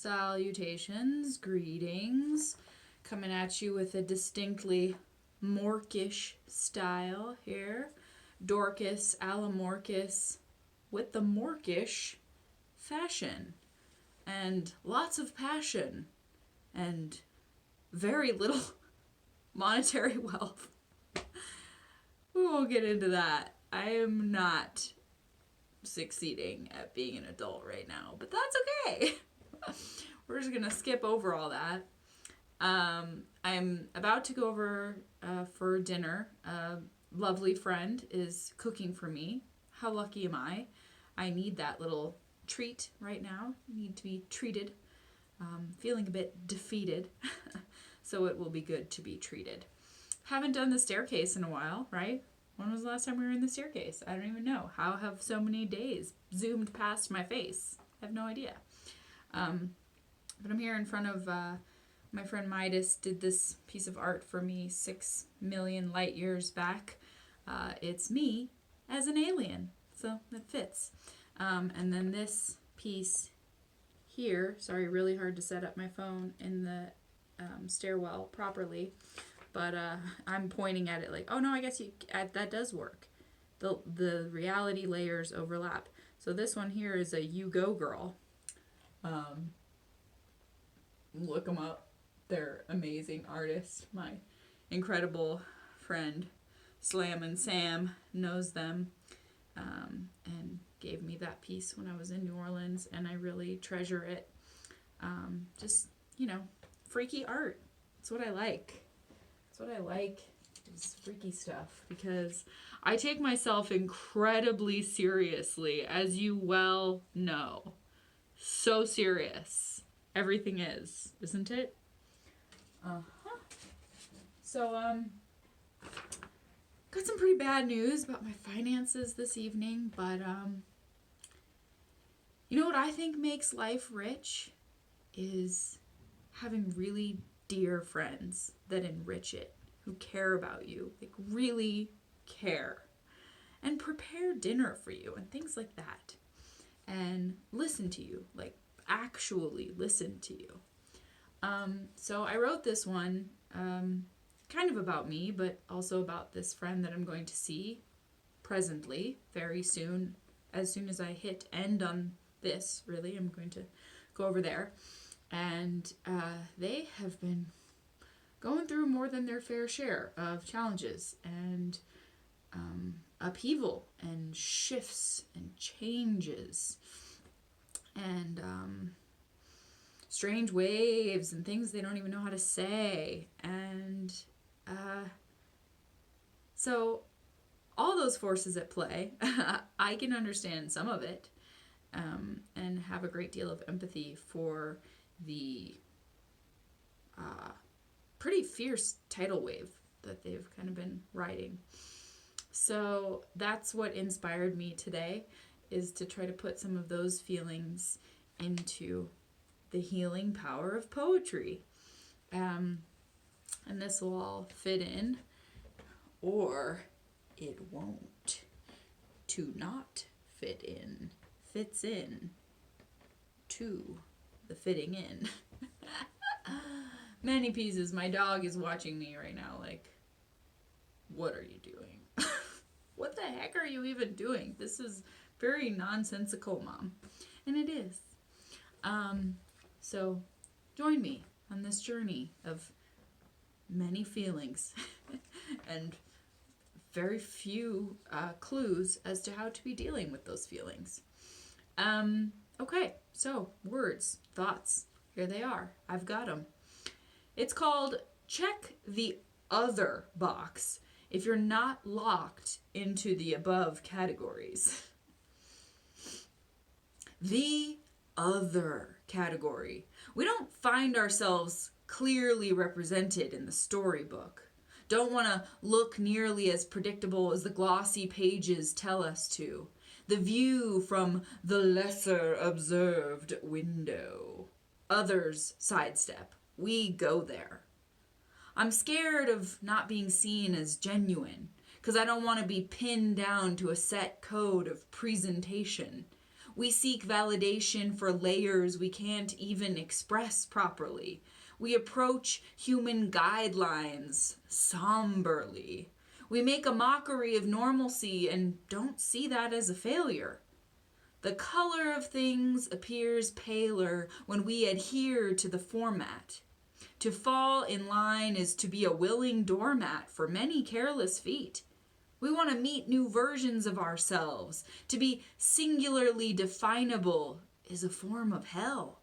Salutations, greetings. Coming at you with a distinctly Morkish style here. Dorcas Alamorcus with the Morkish fashion. And lots of passion. And very little monetary wealth. We won't get into that. I am not succeeding at being an adult right now, but that's okay. We're just gonna skip over all that. I'm about to go over for dinner. A lovely friend is cooking for me. How lucky am I? I need that little treat right now. I need to be treated. Feeling a bit defeated, so it will be good to be treated. Haven't done the staircase in a while, right? When was the last time we were in the staircase? I don't even know. How have so many days zoomed past my face? I have no idea. But I'm here in front of my friend Midas did this piece of art for me 6 million light years back. It's me as an alien, so it fits. And then this piece here, sorry, really hard to set up my phone in the stairwell properly, but I'm pointing at it like, oh no, I guess that does work. The reality layers overlap. So this one here is a You Go Girl. Look them up. They're amazing artists. My incredible friend Slam and Sam knows them and gave me that piece when I was in New Orleans, and I really treasure it. Just, freaky art. That's what I like. That's what I like, is freaky stuff, because I take myself incredibly seriously, as you well know. So serious. Everything is, isn't it? So, got some pretty bad news about my finances this evening, but, you know what I think makes life rich is having really dear friends that enrich it, who care about you, like really care, and prepare dinner for you and things like that, and listen to you, like actually listen to you. So I wrote this one kind of about me, but also about this friend that I'm going to see presently, very soon. As soon as I hit end on this, really, I'm going to go over there. And they have been going through more than their fair share of challenges and upheaval and shifts and changes and strange waves and things they don't even know how to say. And so all those forces at play, I can understand some of it and have a great deal of empathy for the pretty fierce tidal wave that they've kind of been riding. So that's what inspired me today, is to try to put some of those feelings into the healing power of poetry. And this will all fit in, or it won't. To not fit in fits in to the fitting in. Many pieces. My dog is watching me right now like, what are you doing? What the heck are you even doing? This is very nonsensical, Mom. And it is. So join me on this journey of many feelings and very few clues as to how to be dealing with those feelings. Okay, so words, thoughts, here they are. I've got them. It's called Check the Other box if you're not locked into the above categories. The other category. We don't find ourselves clearly represented in the storybook. Don't want to look nearly as predictable as the glossy pages tell us to. The view from the lesser observed window. Others sidestep. We go there. I'm scared of not being seen as genuine, because I don't want to be pinned down to a set code of presentation. We seek validation for layers we can't even express properly. We approach human guidelines somberly. We make a mockery of normalcy and don't see that as a failure. The color of things appears paler when we adhere to the format. To fall in line is to be a willing doormat for many careless feet. We want to meet new versions of ourselves. To be singularly definable is a form of hell.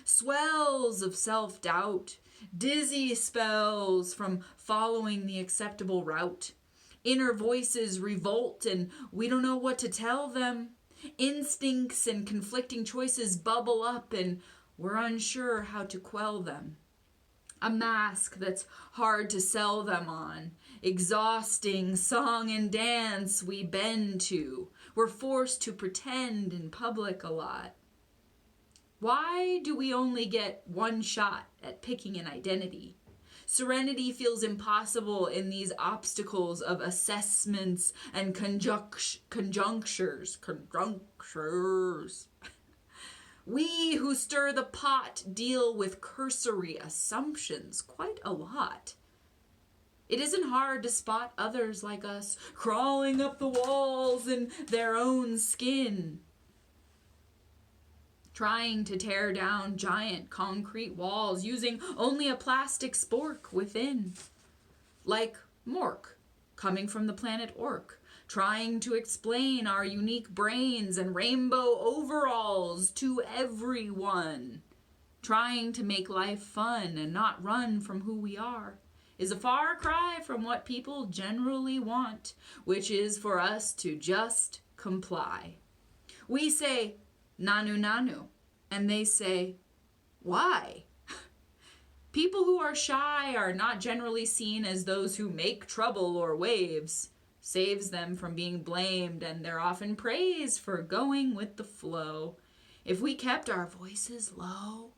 Swells of self-doubt, dizzy spells from following the acceptable route. Inner voices revolt and we don't know what to tell them. Instincts and conflicting choices bubble up and we're unsure how to quell them. A mask that's hard to sell them on. Exhausting song and dance we bend to. We're forced to pretend in public a lot. Why do we only get one shot at picking an identity? Serenity feels impossible in these obstacles of assessments and conjunctures. We who stir the pot deal with cursory assumptions quite a lot. It isn't hard to spot others like us crawling up the walls in their own skin, trying to tear down giant concrete walls using only a plastic spork within. Like Mork, coming from the planet Ork, trying to explain our unique brains and rainbow overalls to everyone. Trying to make life fun and not run from who we are is a far cry from what people generally want, which is for us to just comply. We say, Nanu Nanu, and they say, why? People who are shy are not generally seen as those who make trouble or waves. Saves them from being blamed, and they're often praised for going with the flow. If we kept our voices low,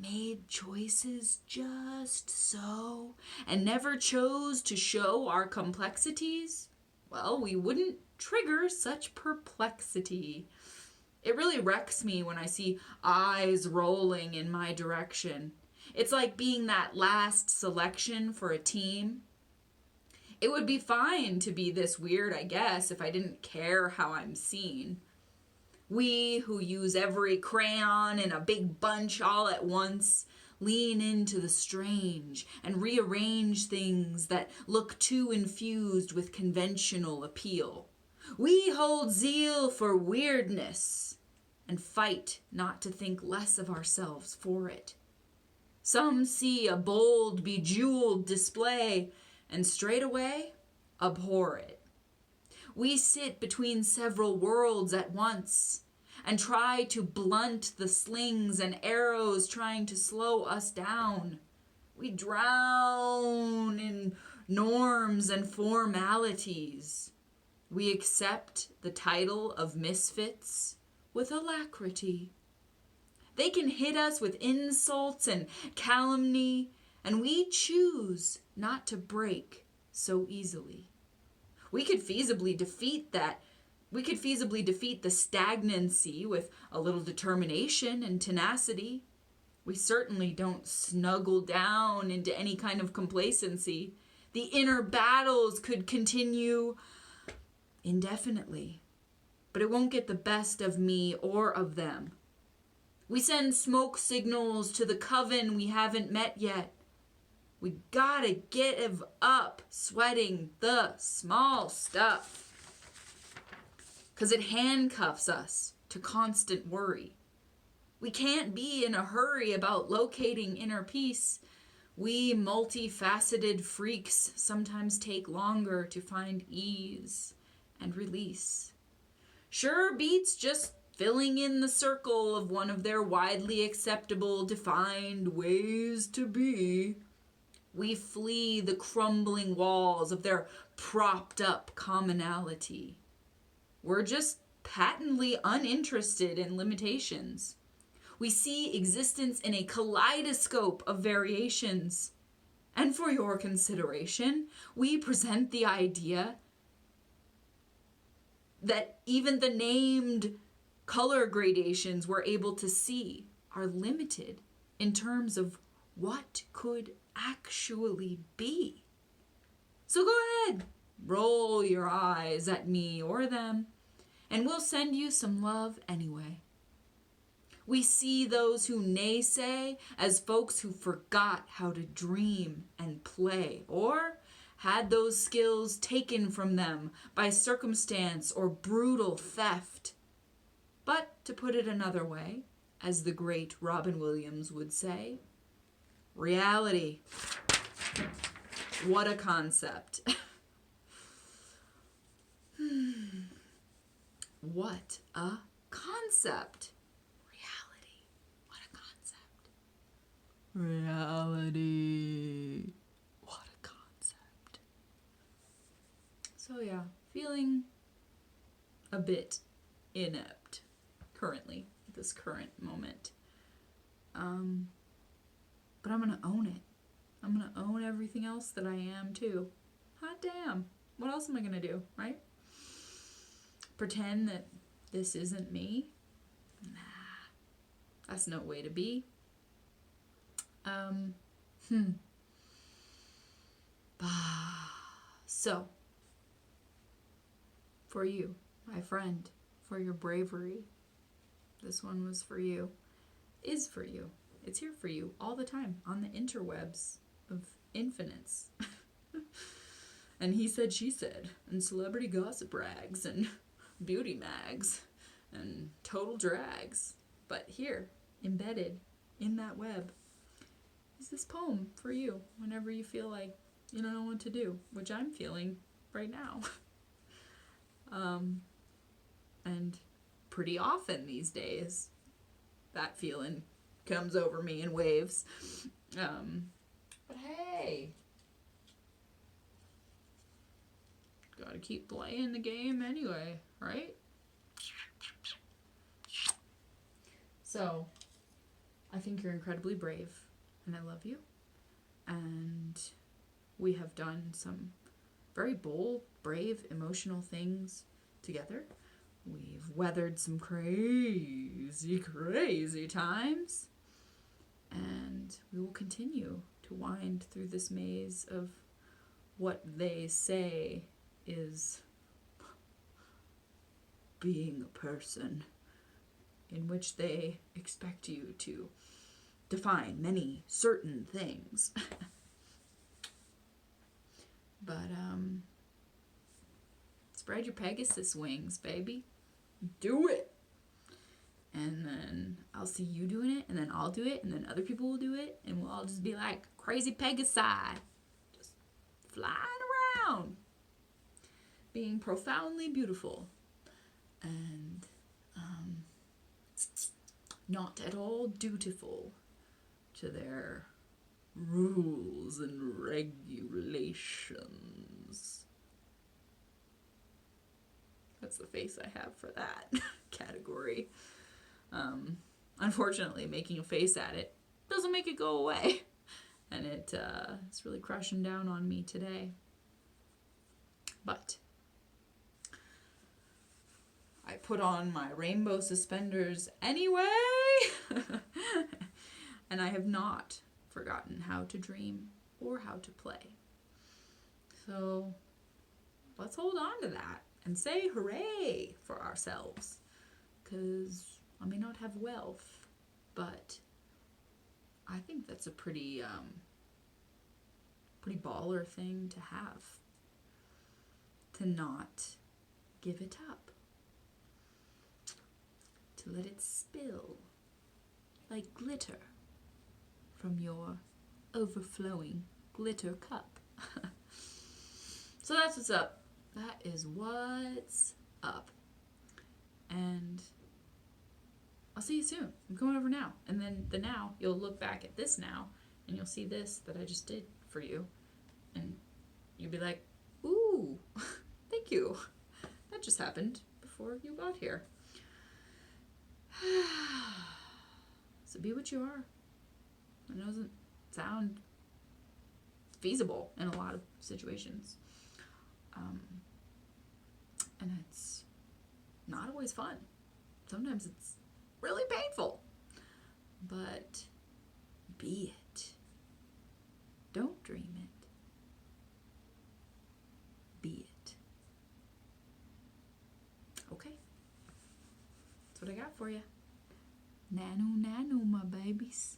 made choices just so, and never chose to show our complexities, well, we wouldn't trigger such perplexity. It really wrecks me when I see eyes rolling in my direction. It's like being that last selection for a team. It would be fine to be this weird, I guess, if I didn't care how I'm seen. We who use every crayon in a big bunch all at once lean into the strange and rearrange things that look too infused with conventional appeal. We hold zeal for weirdness and fight not to think less of ourselves for it. Some see a bold, bejeweled display and straightaway abhor it. We sit between several worlds at once and try to blunt the slings and arrows trying to slow us down. We drown in norms and formalities. We accept the title of misfits with alacrity. They can hit us with insults and calumny, and we choose not to break so easily. We could feasibly defeat the stagnancy with a little determination and tenacity. We certainly don't snuggle down into any kind of complacency. The inner battles could continue indefinitely, but it won't get the best of me or of them. We send smoke signals to the coven we haven't met yet. We gotta give up sweating the small stuff, 'cause it handcuffs us to constant worry. We can't be in a hurry about locating inner peace. We multifaceted freaks sometimes take longer to find ease and release. Sure beats just filling in the circle of one of their widely acceptable, defined ways to be. We flee the crumbling walls of their propped up commonality. We're just patently uninterested in limitations. We see existence in a kaleidoscope of variations. And for your consideration, we present the idea that even the named color gradations we're able to see are limited in terms of what could actually be. So go ahead, roll your eyes at me or them, and we'll send you some love anyway. We see those who naysay as folks who forgot how to dream and play, or had those skills taken from them by circumstance or brutal theft. But to put it another way, as the great Robin Williams would say, reality. What a concept. What a concept. Reality. What a concept. Reality. What a concept. So yeah, feeling a bit inept currently, at this current moment. But I'm gonna own it. I'm gonna own everything else that I am too. Hot damn. What else am I gonna do, right? Pretend that this isn't me? Nah. That's no way to be. So, for you, my friend, for your bravery, this one was for you, is for you. It's here for you all the time on the interwebs of infinites. And he said, she said, and celebrity gossip rags, and beauty mags, and total drags. But here, embedded in that web, is this poem for you whenever you feel like you don't know what to do, which I'm feeling right now. And pretty often these days, that feeling comes over me in waves. But hey, gotta keep playing the game anyway, right? So, I think you're incredibly brave, and I love you. And we have done some very bold, brave, emotional things together. We've weathered some crazy, crazy times. And we will continue to wind through this maze of what they say is being a person, in which they expect you to define many certain things. But, spread your Pegasus wings, baby. Do it! And then I'll see you doing it, and then I'll do it, and then other people will do it, and we'll all just be like crazy Pegasi. Just flying around. Being profoundly beautiful. And, not at all dutiful to their rules and regulations. That's the face I have for that category. Unfortunately, making a face at it doesn't make it go away. And it's really crushing down on me today. But I put on my rainbow suspenders anyway. And I have not forgotten how to dream or how to play. So let's hold on to that and say hooray for ourselves. Because I may not have wealth, but I think that's a pretty baller thing to have. To not give it up. To let it spill like glitter from your overflowing glitter cup. So that's what's up. That is what's up. And I'll see you soon. I'm coming over now. And then the now, you'll look back at this now, and you'll see this that I just did for you. And you'll be like, ooh, thank you. That just happened before you got here. So be what you are. It doesn't sound feasible in a lot of situations. And it's not always fun. Sometimes it's really painful. But be it. Don't dream it. Be it. Okay. That's what I got for you. Nano, nano, my babies.